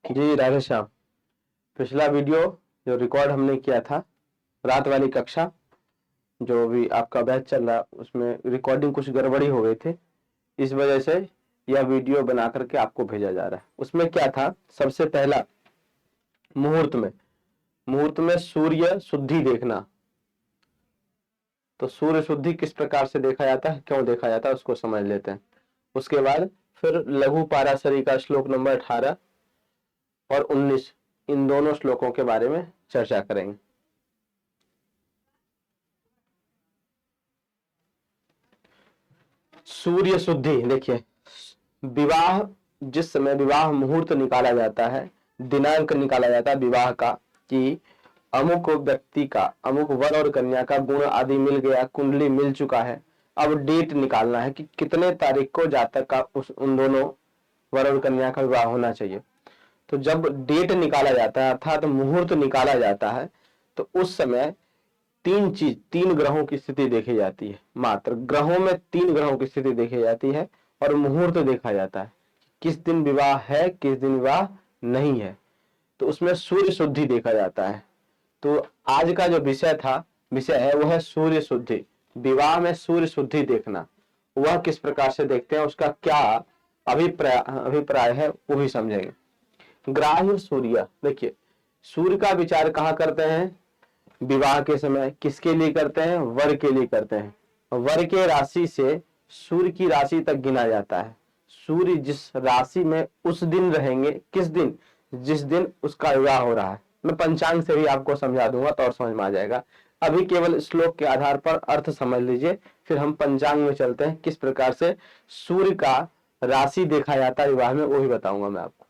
जी राधे श्याम। पिछला वीडियो जो रिकॉर्ड हमने किया था, रात वाली कक्षा जो भी आपका बैच चल रहा, उसमें रिकॉर्डिंग कुछ गड़बड़ी हो गई थी। इस वजह से यह वीडियो बना करके आपको भेजा जा रहा है। उसमें क्या था, सबसे पहला मुहूर्त में सूर्य शुद्धि देखना। तो सूर्य शुद्धि किस प्रकार से देखा जाता है, क्यों देखा जाता है, उसको समझ लेते हैं। उसके बाद फिर लघु पाराशरी का श्लोक नंबर 18 और 19, इन दोनों श्लोकों के बारे में चर्चा करेंगे। सूर्य शुद्धि देखिए, विवाह, जिस समय विवाह मुहूर्त निकाला जाता है, दिनांक निकाला जाता है विवाह का, कि अमुक व्यक्ति का, अमुक वर और कन्या का गुण आदि मिल गया, कुंडली मिल चुका है। अब डेट निकालना है कि कितने तारीख को जातक का उन दोनों वर और कन्या का विवाह होना चाहिए। तो जब डेट निकाला जाता है, अर्थात मुहूर्त निकाला जाता है, तो उस समय तीन ग्रहों की स्थिति देखी जाती है। मात्र ग्रहों में 3 ग्रहों की स्थिति देखी जाती है और मुहूर्त देखा जाता है, किस दिन विवाह है, किस दिन विवाह नहीं है। तो उसमें सूर्य शुद्धि देखा जाता है। तो आज का जो विषय है वह है सूर्य शुद्धि। विवाह में सूर्य शुद्धि देखना, वह किस प्रकार से देखते हैं, उसका क्या अभिप्राय है, वो भी समझेंगे। ग्राह्य सूर्य, देखिए सूर्य का विचार कहाँ करते हैं, विवाह के समय किसके लिए करते हैं, वर के लिए करते हैं। वर के राशि से सूर्य की राशि तक गिना जाता है। सूर्य जिस राशि में उस दिन रहेंगे, किस दिन, जिस दिन उसका विवाह हो रहा है। मैं पंचांग से भी आपको समझा दूंगा तो और समझ में आ जाएगा। अभी केवल श्लोक के आधार पर अर्थ समझ लीजिए, फिर हम पंचांग में चलते हैं, किस प्रकार से सूर्य का राशि देखा जाता है विवाह में, वो भी बताऊंगा मैं आपको।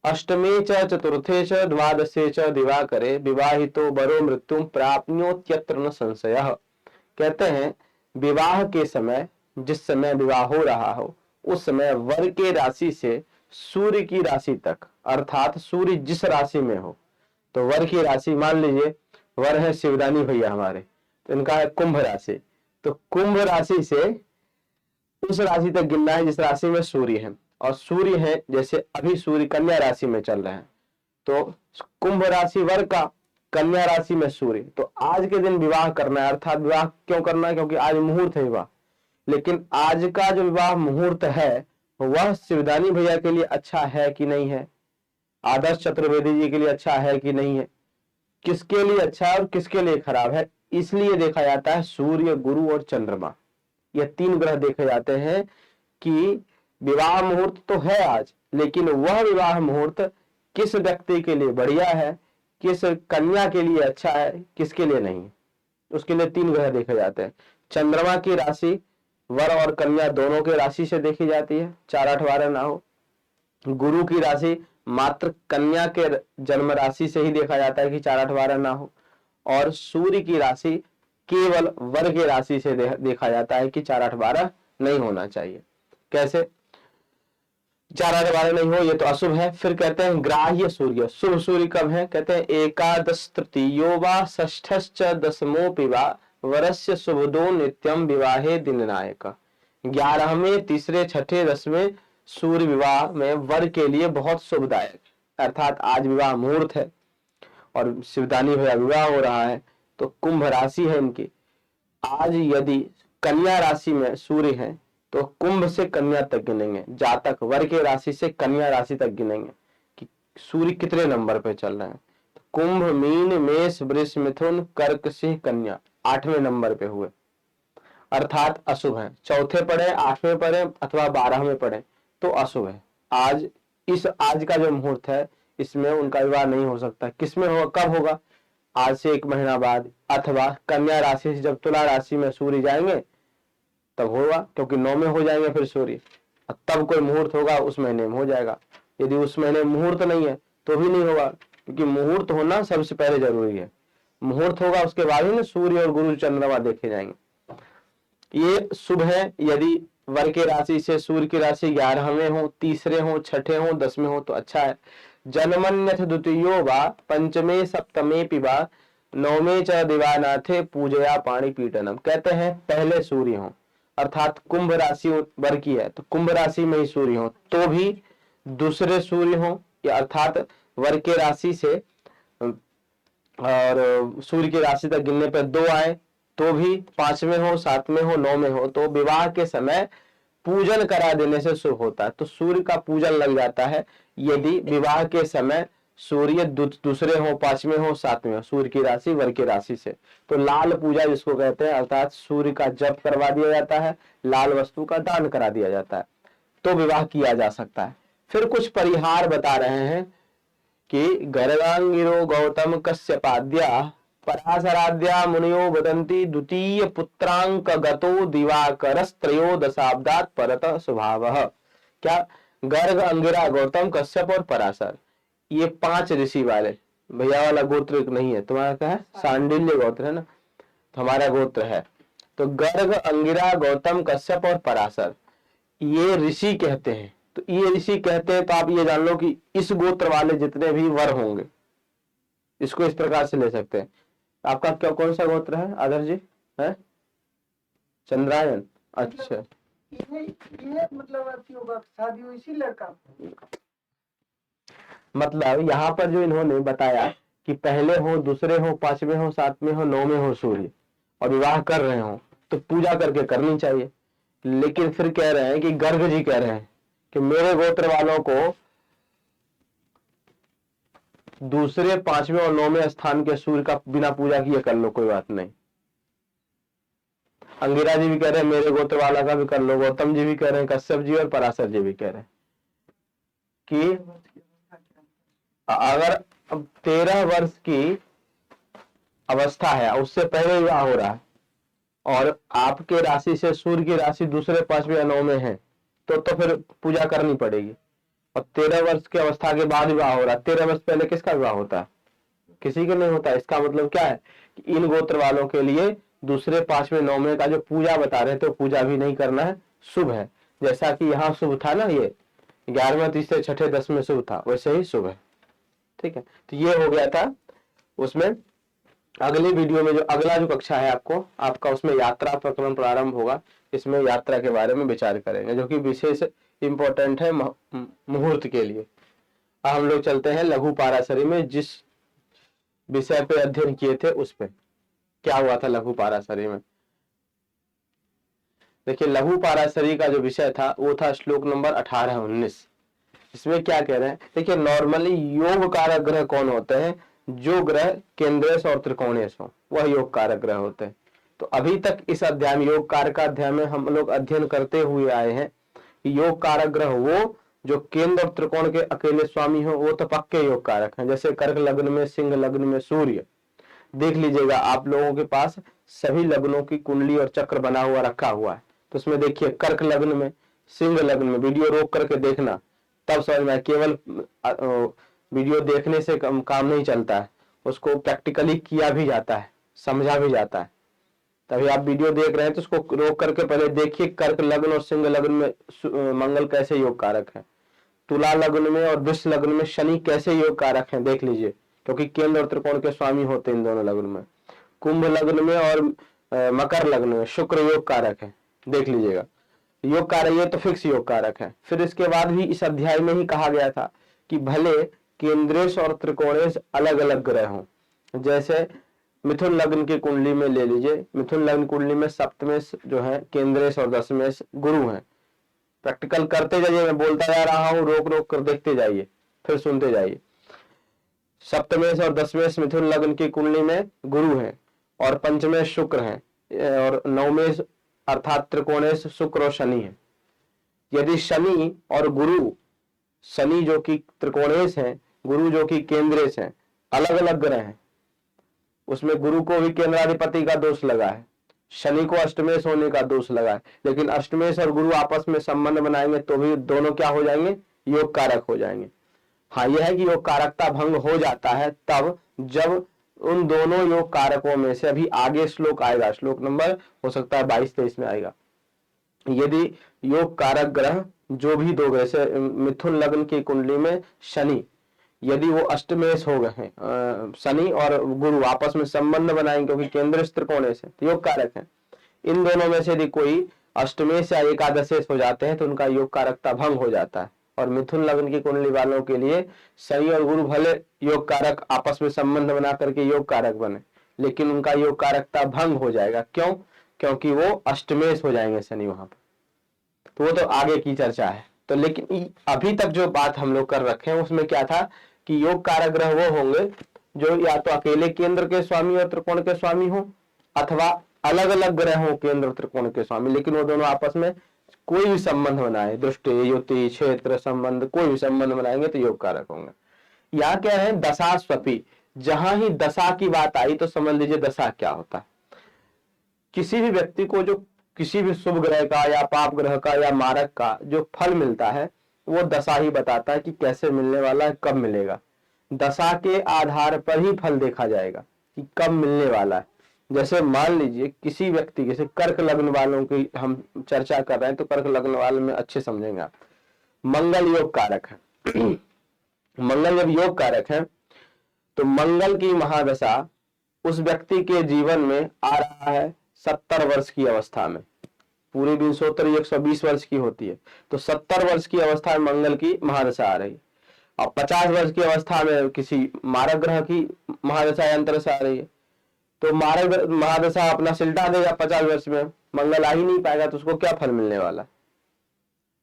अष्टमे च चतुर्थे च द्वादशे च दिवाकरे विवाहितो बरो मृत्युम प्राप्नोत्यत्र न संशयः। कहते हैं विवाह के समय, जिस समय विवाह हो रहा हो, उस समय वर के राशि से सूर्य की राशि तक, अर्थात सूर्य जिस राशि में हो, तो वर की राशि मान लीजिए, वर है शिवदानी भैया हमारे, तो इनका है कुंभ राशि। तो कुंभ राशि से उस राशि तक गिनना है जिस राशि में सूर्य है। और सूर्य है, जैसे अभी सूर्य कन्या राशि में चल रहे हैं, तो कुंभ राशि वर का, कन्या राशि में सूर्य। तो आज के दिन विवाह करना है, अर्थात विवाह क्यों करना है, क्योंकि आज मुहूर्त है विवाह। लेकिन आज का जो विवाह मुहूर्त है वह शिवदानी भैया के लिए अच्छा है कि नहीं है, आदर्श चतुर्वेदी जी के लिए अच्छा है कि नहीं है, किसके लिए अच्छा है और किसके लिए खराब है। इसलिए देखा जाता है सूर्य, गुरु और चंद्रमा, ये 3 ग्रह देखे जाते हैं कि विवाह मुहूर्त तो है आज, लेकिन वह विवाह मुहूर्त किस व्यक्ति के लिए बढ़िया है, किस कन्या के लिए अच्छा है, किसके लिए नहीं, उसके लिए 3 ग्रह देखे जाते हैं। चंद्रमा की राशि वर और कन्या दोनों के राशि से देखी जाती है, 4-8-12 ना हो। गुरु की राशि मात्र कन्या के जन्म राशि से ही देखा जाता है कि 4-8-12 ना हो। और सूर्य की राशि केवल वर के राशि से देखा जाता है कि 4-8-12 नहीं होना चाहिए। कैसे 4-8-12 नहीं हो, ये तो अशुभ है। फिर कहते हैं ग्राह्य सूर्य, शुभ सूर्य कब है, कहते हैं एकादश तृतीयो व षष्ठश्च दशमोपि वा वरस्य शुभदो नित्यम विवाहे दिन नायक। 11वें, तीसरे, छठे, 10वें सूर्य विवाह में वर के लिए बहुत शुभदायक, अर्थात आज विवाह मुहूर्त है और शिवदानी भैया विवाह हो रहा है। तो कुंभ राशि है इनकी, आज यदि कन्या राशि में सूर्य है तो कुंभ से कन्या तक गिनेंगे, जातक वर के राशि से कन्या राशि तक गिनेंगे कि सूर्य कितने नंबर पे चल रहे हैं। तो कुंभ, मीन, मेष, वृष, मिथुन, कर्क, सिंह, कन्या 8वें नंबर पे हुए, अर्थात अशुभ है। चौथे पढ़े, 8वें पढ़े अथवा 12वें पढ़े तो अशुभ है। आज का जो मुहूर्त है इसमें उनका विवाह नहीं हो सकता। किसमें होगा, कब होगा, आज से 1 महीना बाद, अथवा कन्या राशि से जब तुला राशि में सूर्य जाएंगे तब होगा, क्योंकि 9 में हो जाएंगे फिर सूर्य, तब कोई मुहूर्त होगा उस महीने में हो जाएगा। यदि उस महीने मुहूर्त नहीं है तो भी नहीं होगा, क्योंकि मुहूर्त होना सबसे पहले जरूरी है। मुहूर्त होगा उसके बाद ही ना सूर्य और गुरु चंद्रमा देखे जाएंगे। ये शुभ है यदि वर के राशि से सूर्य की राशि 11वें हो, तीसरे हो, छठे हो, 10वें हो तो अच्छा है। जन्मन्यथ द्वितीयो वा पंचमे सप्तमे पिबा नवमे च दिवानाथे पूजया पाणी पीटनम। कहते हैं पहले सूर्य हो, अर्थात कुंभ राशि वर की है तो कुंभ राशि में ही सूर्य हो तो भी, दूसरे सूर्य हो या अर्थात वर के राशि से और सूर्य की राशि तक गिनने पर 2 आए तो भी 5 में हो, 7 में हो, 9 में हो, तो विवाह के समय पूजन करा देने से शुभ होता है। तो सूर्य का पूजन लग जाता है यदि विवाह के समय सूर्य दूसरे हो, 5 में हो, 7 में हो, सूर्य की राशि वर की राशि से। तो लाल पूजा जिसको कहते हैं, अर्थात सूर्य का जप करवा दिया जाता है, लाल वस्तु का दान करा दिया जाता है, तो विवाह किया जा सकता है। फिर कुछ परिहार बता रहे हैं कि गर्गांगिरो गौतम कश्यपाद्या पराशराद्या मुनियो वदन्ति द्वितीय पुत्रांक गतो दिवाकरस्त्रयोदशाब्दात् परतः स्वभावः। क्या गर्ग, अंगिरा, गौतम, कश्यप और पराशर, ये 5 ऋषि वाले, भैया वाला गोत्र नहीं है तुम्हारा, क्या है? सांडिल्य गोत्र है ना, तो हमारा गोत्र है। तो गर्ग, अंगिरा, गौतम, कश्यप और पराशर ये ऋषि कहते हैं। तो ये ऋषि कहते हैं तो आप ये जान लो कि इस गोत्र वाले जितने भी वर होंगे, इसको इस प्रकार से ले सकते हैं। आपका क्या कौन सा गोत्र है आदर्श जी? है चंद्रायन। अच्छा, ये मतलब शादी हुई इसी लड़का, मतलब यहाँ पर जो इन्होंने बताया कि पहले हो, दूसरे हो, 5 में हो, 7 में हो, 9 में हो सूर्य, और विवाह कर रहे हो तो पूजा करके करनी चाहिए। लेकिन फिर कह रहे हैं कि गर्ग जी कह रहे हैं कि मेरे गोत्र वालों को दूसरे, 5वें और 9वें स्थान के सूर्य का बिना पूजा किए कर लो, कोई बात नहीं। अंगिरा जी भी कह रहे हैं मेरे गोत्र वाला का भी कर लो, गौतम जी भी कह रहे हैं, कश्यप जी और पराशर जी भी कह रहे हैं कि अगर 13 वर्ष की अवस्था है, उससे पहले विवाह हो रहा है और आपके राशि से सूर्य की राशि दूसरे, 5वें या 9 में है, तो फिर पूजा करनी पड़ेगी। और 13 वर्ष की अवस्था के बाद विवाह हो रहा है, 13 वर्ष पहले किसका विवाह होता है? किसी के नहीं होता। इसका मतलब क्या है कि इन गोत्र वालों के लिए दूसरे, 5वें, 9वें का जो पूजा बता रहे थे, तो पूजा भी नहीं करना है, शुभ है। जैसा कि यहाँ शुभ था ना, ये 11वें, तीसरे, छठे, 10वें शुभ था, वैसे ही शुभ है। ठीक है, तो ये हो गया था उसमें। अगली वीडियो में जो अगला जो कक्षा है आपका उसमें यात्रा प्रकरण प्रारंभ होगा। इसमें यात्रा के बारे में विचार करेंगे, जो कि विशेष इंपॉर्टेंट है मुहूर्त के लिए। अब हम लोग चलते हैं लघु पाराशरी में, जिस विषय पे अध्ययन किए थे उस पे क्या हुआ था लघु पाराशरी में। देखिए, लघु पाराशरी का जो विषय था वो था श्लोक नंबर 18-19। इसमें क्या कह रहे हैं, देखिए नॉर्मली योग कारक ग्रह कौन होते हैं? जो ग्रह केंद्रेश और त्रिकोणेश हो, वह योग कारक ग्रह होते हैं। तो अभी तक इस अध्याय में, योग कारक अध्याय में हम लोग अध्ययन करते हुए आए हैं कि योग कारक ग्रह वो जो केंद्र और त्रिकोण के अकेले स्वामी हो, वो तो पक्के योग कारक हैं। जैसे कर्क लग्न में, सिंह लग्न में सूर्य, देख लीजिएगा आप लोगों के पास सभी लग्नों की कुंडली और चक्र बना हुआ रखा हुआ है। तो उसमें देखिए कर्क लग्न में, सिंह लग्न में, वीडियो रोक करके देखना तब समझ में। केवल वीडियो देखने से काम नहीं चलता है, उसको प्रैक्टिकली किया भी जाता है, समझा भी जाता है। तभी आप वीडियो देख रहे हैं तो उसको रोक करके पहले देखिए कर्क लग्न और सिंह लग्न में मंगल कैसे योग कारक है, तुला लग्न में और वृष लग्न में शनि कैसे योग कारक है, देख लीजिए, क्योंकि केंद्र और त्रिकोण के स्वामी होते हैं इन दोनों लग्न में। कुंभ लग्न में और मकर लग्न में शुक्र योग कारक है, देख लीजिएगा। योग कारक ये तो फिक्स योग कारक है। फिर इसके बाद भी इस अध्याय में ही कहा गया था कि भले केंद्रेश और त्रिकोणेश अलग अलग ग्रह हों। जैसे मिथुन लग्न की कुंडली में ले लीजिए, मिथुन लग्न कुंडली में सप्तमेश जो है केंद्रेश और दशमेश गुरु हैं। प्रैक्टिकल करते जाइए, मैं बोलता जा रहा हूँ, रोक रोक कर देखते जाइए, फिर सुनते जाइए। सप्तमेश और दशमेश मिथुन लग्न की कुंडली में गुरु हैं और पंचमेश शुक्र हैं और नवमेश अर्थात त्रिकोणेश शुक्र और शनि है। यदि शनि और गुरु, शनि जो कि त्रिकोणेश है, गुरु जो कि केंद्रेश है, अलग अलग ग्रह हैं, उसमें गुरु को भी केंद्राधिपति का दोष लगा है, शनि को अष्टमेश होने का दोष लगा है। लेकिन अष्टमेश और गुरु आपस में संबंध बनाएंगे तो भी दोनों क्या हो जाएंगे? योग कारक हो जाएंगे। हाँ, यह है कि योग कारकता भंग हो जाता है तब जब उन दोनों योग कारकों में से, अभी आगे श्लोक आएगा, श्लोक नंबर हो सकता है 22-23 में आएगा, यदि योग कारक ग्रह जो भी दो ग्रह से मिथुन लग्न की कुंडली में शनि, यदि वो अष्टमेश हो गए हैं, शनि और गुरु आपस में संबंध बनाएंगे क्योंकि केंद्र त्रिकोणेश है, योग कारक है। इन दोनों में से यदि कोई अष्टमेश या एकादशेश हो जाते हैं तो उनका योग कारकता भंग हो जाता है और मिथुन लग्न की कुंडली वालों के लिए शनि और गुरु भले योग कारक आपस में संबंध बना करके योग कारक बने, लेकिन उनका योग कारकता भंग हो जाएगा। क्यों? क्योंकि वो अष्टमेश हो जाएंगे शनि वहां पर। तो वो तो आगे की चर्चा है। तो लेकिन अभी तक जो बात हम लोग कर रखे हैं उसमें क्या था कि योग कारक ग्रह वो होंगे जो या तो अकेले केंद्र के स्वामी और त्रिकोण के स्वामी हो, अथवा अलग अलग ग्रह हो केंद्र और त्रिकोण के स्वामी, लेकिन वो दोनों आपस में कोई भी संबंध बनाए, दृष्टि, युति, क्षेत्र संबंध, कोई भी संबंध बनाएंगे तो योग कारक होंगे। यहाँ क्या है, दशा स्वपी। जहां ही दशा की बात आई तो समझ लीजिए दशा क्या होता है। किसी भी व्यक्ति को जो किसी भी शुभ ग्रह का या पाप ग्रह का या मारक का जो फल मिलता है वो दशा ही बताता है कि कैसे मिलने वाला है, कब मिलेगा। दशा के आधार पर ही फल देखा जाएगा कि कब मिलने वाला है। जैसे मान लीजिए किसी व्यक्ति, जैसे कर्क लग्न वालों की हम चर्चा कर रहे हैं, तो कर्क लग्न वाले में अच्छे समझेंगे आप। मंगल योग कारक है मंगल जब योग कारक है तो मंगल की महादशा उस व्यक्ति के जीवन में आ रहा है 70 वर्ष की अवस्था में। पूरी विंशोत्तरी 120 वर्ष की होती है, तो 70 वर्ष की अवस्था में मंगल की महादशा आ रही है। और 50 वर्ष की अवस्था में किसी मारक ग्रह की महादशा या अंतरदशा आ रही है, तो मारक महादशा अपना सिलटा देगा 50 वर्ष में, मंगल आ ही नहीं पाएगा, तो उसको क्या फल मिलने वाला।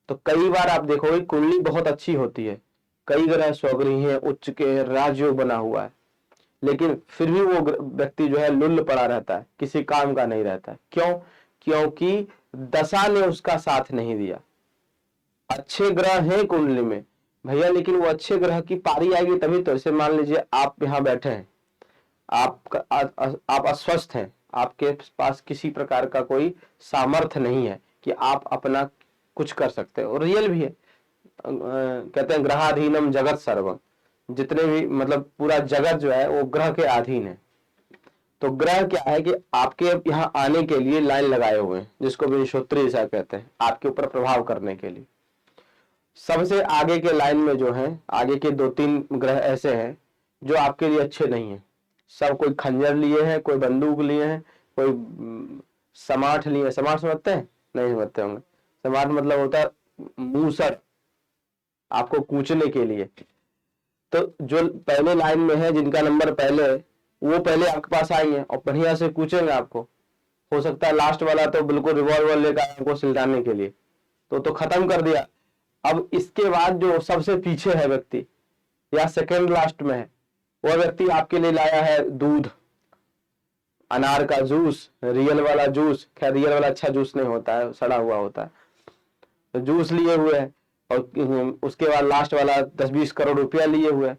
तो कई बार आप देखोगे कुंडली बहुत अच्छी होती है, कई ग्रह स्वगृही हैं, उच्च के राजयोग बना हुआ है, लेकिन फिर भी वो व्यक्ति जो है लुल्ल पड़ा रहता है, किसी काम का नहीं रहता है। क्यों? क्योंकि दशा ने उसका साथ नहीं दिया। अच्छे ग्रह हैं कुंडली में भैया, लेकिन वो अच्छे ग्रह की पारी आएगी तभी तो। इसे मान लीजिए आप यहाँ बैठे हैं, आप अस्वस्थ हैं, आपके पास किसी प्रकार का कोई सामर्थ्य नहीं है कि आप अपना कुछ कर सकते हैं, और रियल भी है। कहते हैं ग्रहाधीनम जगत सर्वम, जितने भी मतलब पूरा जगत जो है वो ग्रह के अधीन है। तो ग्रह क्या है कि आपके यहाँ आने के लिए लाइन लगाए हुए हैं, जिसको विंशोत्तरी ऐसा कहते हैं, आपके ऊपर प्रभाव करने के लिए। सबसे आगे के लाइन में जो है, आगे के 2-3 ग्रह ऐसे हैं जो आपके लिए अच्छे नहीं है। सब कोई खंजर लिए हैं, कोई बंदूक लिए हैं, कोई समाठ लिए। समाठ समझते हैं? नहीं समझते होंगे। समाठ मतलब होता है मूसर, आपको कूचने के लिए। तो जो पहले लाइन में है, जिनका नंबर पहले है, वो पहले आपके पास आएंगे और बढ़िया से कूचेंगे आपको। हो सकता है लास्ट वाला तो बिल्कुल रिवॉल्वर लेकर आपको सिलटाने के लिए, तो खत्म कर दिया। अब इसके बाद जो सबसे पीछे है व्यक्ति या सेकंड लास्ट में है, वह व्यक्ति आपके लिए लाया है दूध, अनार का जूस, रियल वाला जूस। खैर रियल वाला अच्छा जूस नहीं होता है, सड़ा हुआ होता है। तो जूस लिए हुए है, और उसके बाद लास्ट वाला 10-20 करोड़ रुपया लिए हुए।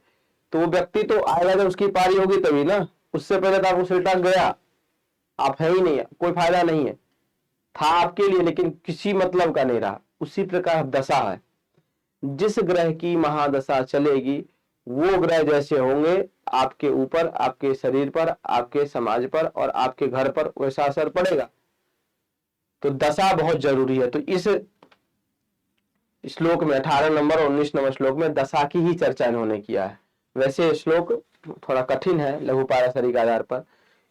तो वो व्यक्ति तो आएगा जब उसकी पारी होगी तभी ना, उससे पहले तो आपको सिलटा गया, आप है ही नहीं है, कोई फायदा नहीं है। था आपके लिए लेकिन किसी मतलब का नहीं रहा। उसी प्रकार दशा है, जिस ग्रह की महादशा चलेगी वो ग्रह जैसे होंगे आपके ऊपर, आपके शरीर पर, आपके समाज पर और आपके घर पर वैसा असर पड़ेगा। तो दशा बहुत जरूरी है। तो इस श्लोक में 18 नंबर और 19 नंबर श्लोक में दशा की ही चर्चा इन्होंने किया है। वैसे श्लोक थोड़ा कठिन है लघु पाराशरी के आधार पर,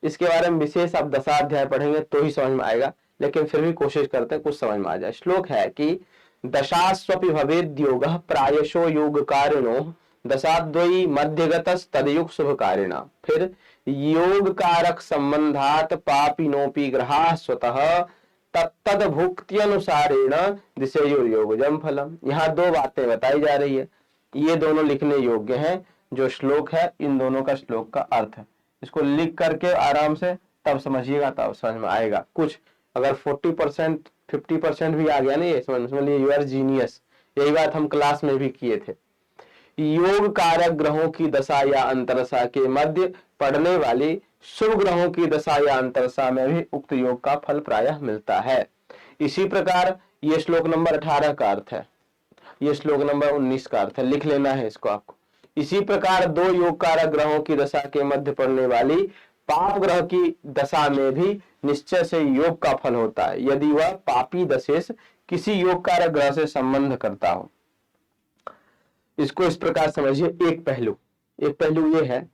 इसके बारे में विशेष आप दशाध्याय पढ़ेंगे तो ही समझ में आएगा, लेकिन फिर भी कोशिश करते हैं कुछ समझ में आ जाए। श्लोक है कि दशास्वपि भवेद योग प्रायशो योग कारिणो दशाद्वयी मध्यगतस्तदयुग शुभ कारिणा। फिर योग कारक संबंधात पापिनोपि ग्रहा स्वतः तत्तद भुक्ति अनुसारेण दिशेयो योगजम फलम। यहाँ 2 बातें बताई जा रही है, ये दोनों लिखने योग्य हैं। जो श्लोक है इन दोनों का श्लोक का अर्थ है, इसको लिख करके आराम से तब समझिएगा, तब समझ में आएगा। कुछ अगर 40% 50% भी आ गया ना, ये समझ लिए यू आर जीनियस। यही बात हम क्लास में भी किए थे। योग कारक ग्रहों की दशा या अंतरदशा के मध्य पड़ने वाली शुभ ग्रहों की दशा या अंतरदशा में भी उक्त योग का फल प्रायः मिलता है। इसी प्रकार ये श्लोक नंबर 18 का अर्थ है, ये श्लोक नंबर 19 का अर्थ है, लिख लेना है इसको आपको। इसी प्रकार 2 योग कारक ग्रहों की दशा के मध्य पड़ने वाली पाप ग्रह की दशा में भी निश्चय से योग का फल होता है, यदि वह पापी दशेश किसी योग कारक ग्रह से संबंध करता हो। इसको इस प्रकार समझिए। एक पहलू ये है,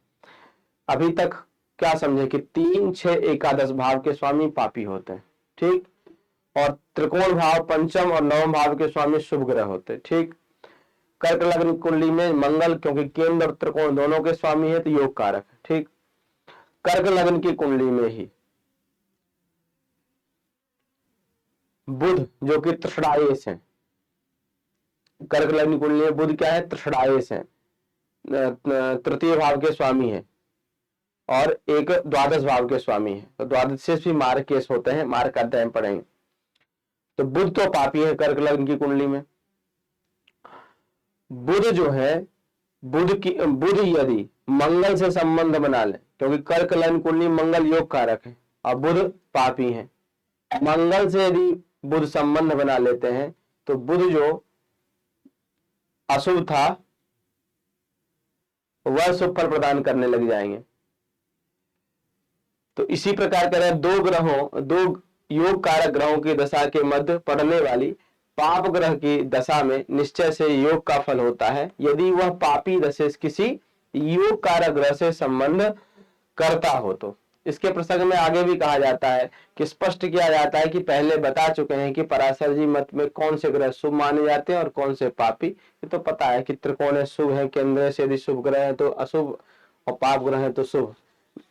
अभी तक क्या समझे कि 3, 6, एकादश भाव के स्वामी पापी होते हैं, ठीक, और त्रिकोण भाव, पंचम और नवम भाव के स्वामी शुभ ग्रह होते हैं, ठीक। कर्क लग्न कुंडली में मंगल क्योंकि केंद्र और त्रिकोण दोनों के स्वामी है तो योग कारक है। ठीक, कर्क लग्न की कुंडली में ही बुध जो कि तृषणायेश है, कर्क लग्न कुंडली में बुध क्या है, तृषणायेश है, तृतीय भाव के स्वामी है और एक द्वादश भाव के स्वामी है। तो द्वादश से भी मार्ग केस होते हैं, मार्ग का अध्याय पढ़ेंगे। तो बुध तो पापी है कर्क लग्न की कुंडली में। बुध जो है, बुध यदि मंगल से संबंध बना ले, क्योंकि कर्क लग्न कुंडली मंगल योग कारक है और बुध पापी है, मंगल से यदि बुध संबंध बना लेते हैं तो बुध जो अशुभ था वह शुभ फल प्रदान करने लग जाएंगे। तो इसी प्रकार करें, दो योग कारक ग्रहों की दशा के मध्य पड़ने वाली पाप ग्रह की दशा में निश्चय से योग का फल होता है यदि वह पापी दशा किसी योग कारक ग्रह से संबंध करता हो। तो इसके प्रसंग में आगे भी कहा जाता है कि स्पष्ट किया जाता है कि पहले बता चुके हैं कि पराशर जी मत में कौन से ग्रह शुभ माने जाते हैं और कौन से पापी। ये तो पता है कि त्रिकोण शुभ है, केंद्र से यदि शुभ ग्रह है तो अशुभ और पाप ग्रह है तो शुभ,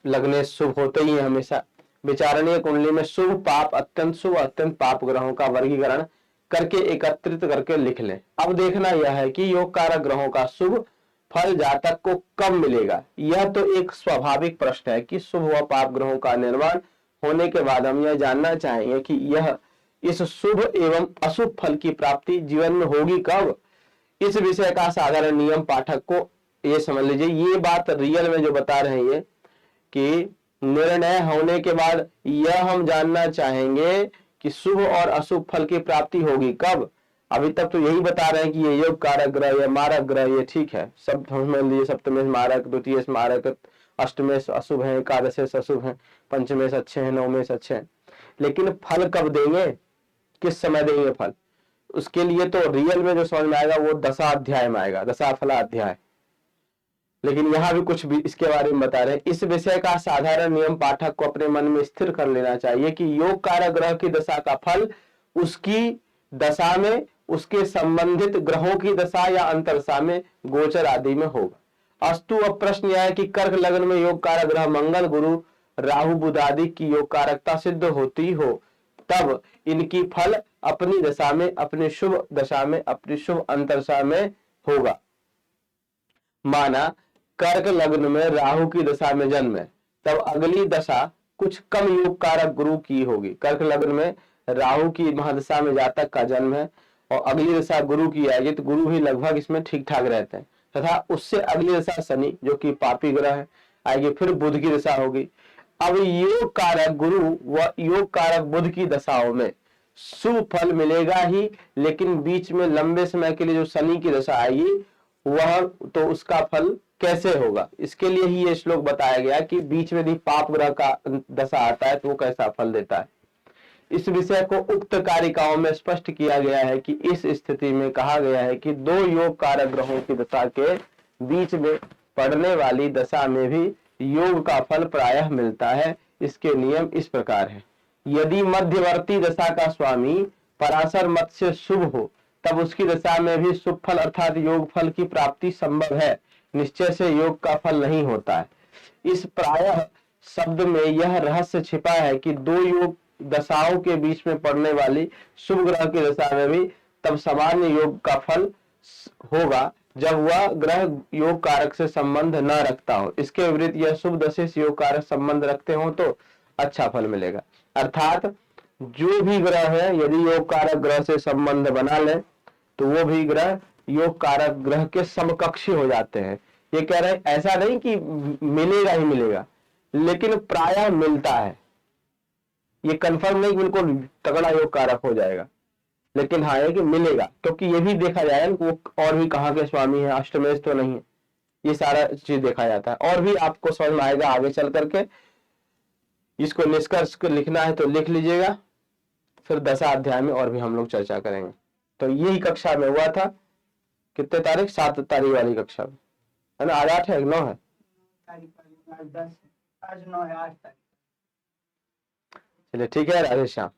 लगने शुभ होते ही है हमेशा। विचारणीय कुंडली में शुभ पाप अत्यंत शुभ अत्यंत पाप ग्रहों का वर्गीकरण करके एकत्रित करके लिख लें। अब देखना यह है कि योग कारक ग्रहों का शुभ फल जातक को कब मिलेगा। यह तो एक स्वाभाविक प्रश्न है कि शुभ व पाप ग्रहों का निर्माण होने के बाद हम यह जानना चाहेंगे कि यह इस शुभ एवं अशुभ फल की प्राप्ति जीवन में होगी कब। इस विषय का साधारण नियम पाठक को ये समझ लीजिए, ये बात रियल में जो बता रहे हैं ये कि निर्णय होने के बाद यह हम जानना चाहेंगे कि शुभ और अशुभ फल की प्राप्ति होगी कब। अभी तक तो यही बता रहे हैं कि ये योग कारक ग्रह या मारक ग्रह ये ठीक है, सब समझ लीजिए, सप्तमेश मारक, द्वितीय मारक, अष्टमेश अशुभ है, एकादशेश अशुभ है, पंचमेश अच्छे हैं, नवमेश अच्छे हैं, लेकिन फल कब देंगे, किस समय देंगे फल, उसके लिए तो रियल में जो समझ में आएगा वो दशा अध्याय में आएगा, दशा फला अध्याय। लेकिन यहाँ भी कुछ भी इसके बारे में बता रहे हैं। इस विषय का साधारण नियम पाठक को अपने मन में स्थिर कर लेना चाहिए कि योग कारक ग्रह की दशा का फल उसकी दशा में उसके संबंधित ग्रहों की दशा या अंतरदशा में गोचर आदि में होगा। अस्तु अब प्रश्न यह है कि कर्क लग्न में योग कारक ग्रह मंगल गुरु राहु बुध आदि की योग कारकता सिद्ध होती हो तब इनकी फल अपनी दशा में, अपनी शुभ दशा में, अपनी शुभ अंतरदशा में होगा। माना कर्क लग्न में राहु की दशा में जन्म है तब अगली दशा कुछ कम योग कारक गुरु की होगी। कर्क लग्न में राहु की महादशा में जातक का जन्म है और अगली दशा गुरु की आएगी तो गुरु भी लगभग इसमें ठीक ठाक रहते हैं, तथा उससे अगली दशा शनि जो कि पापी ग्रह है आएगी, फिर बुध की दशा होगी। अब योग कारक गुरु व योग कारक बुध की दशाओं में शुभ फल मिलेगा ही, लेकिन बीच में लंबे समय के लिए जो शनि की दशा आएगी वह तो उसका फल कैसे होगा, इसके लिए ही ये श्लोक बताया गया कि बीच में यदि पाप ग्रह का दशा आता है तो वो कैसा फल देता है। इस विषय को उक्त कारिकाओं में स्पष्ट किया गया है कि इस स्थिति में कहा गया है कि दो योग कारक ग्रहों की दशा के बीच में पड़ने वाली दशा में भी योग का फल प्रायः मिलता है। इसके नियम इस प्रकार है, यदि मध्यवर्ती दशा का स्वामी पराशर मत से शुभ हो तब उसकी दशा में भी शुभ फल अर्थात योग फल की प्राप्ति संभव है, निश्चय से योग का फल नहीं होता है। इस प्रायः शब्द में यह रहस्य छिपा है कि दो योग दशाओं के बीच में पड़ने वाली शुभ ग्रह की दशा में भी तब सामान्य योग का फल होगा जब वह ग्रह योग कारक से संबंध न रखता हो। इसके विपरीत यह शुभ दशा से योग कारक संबंध रखते हो तो अच्छा फल मिलेगा। अर्थात जो भी ग्रह है यदि योग कारक ग्रह से संबंध बना ले तो वो भी ग्रह योग कारक ग्रह के समकक्षी हो जाते हैं। ये कह रहे हैं ऐसा नहीं कि मिलेगा ही मिलेगा, लेकिन प्रायः मिलता है, ये कंफर्म नहीं बिल्कुल तगड़ा योग कारक हो जाएगा, लेकिन हाँ है कि मिलेगा, क्योंकि ये भी देखा जाएगा कि वो और भी कहाँ के स्वामी है, अष्टमेश तो नहीं है, ये सारा चीज देखा जाता है। और भी आपको समझ में आएगा आगे चल करके, इसको निष्कर्ष को लिखना है तो लिख लीजिएगा, फिर दशा अध्याय में और भी हम लोग चर्चा करेंगे। तो यही कक्षा में हुआ था, कितने तारीख, 7 तारीख वाली कक्षा में है ना, आज 8 है 9 है, आज 10 है, आज 9 है, 8 तारीख। चलिए ठीक है, राधे श्याम।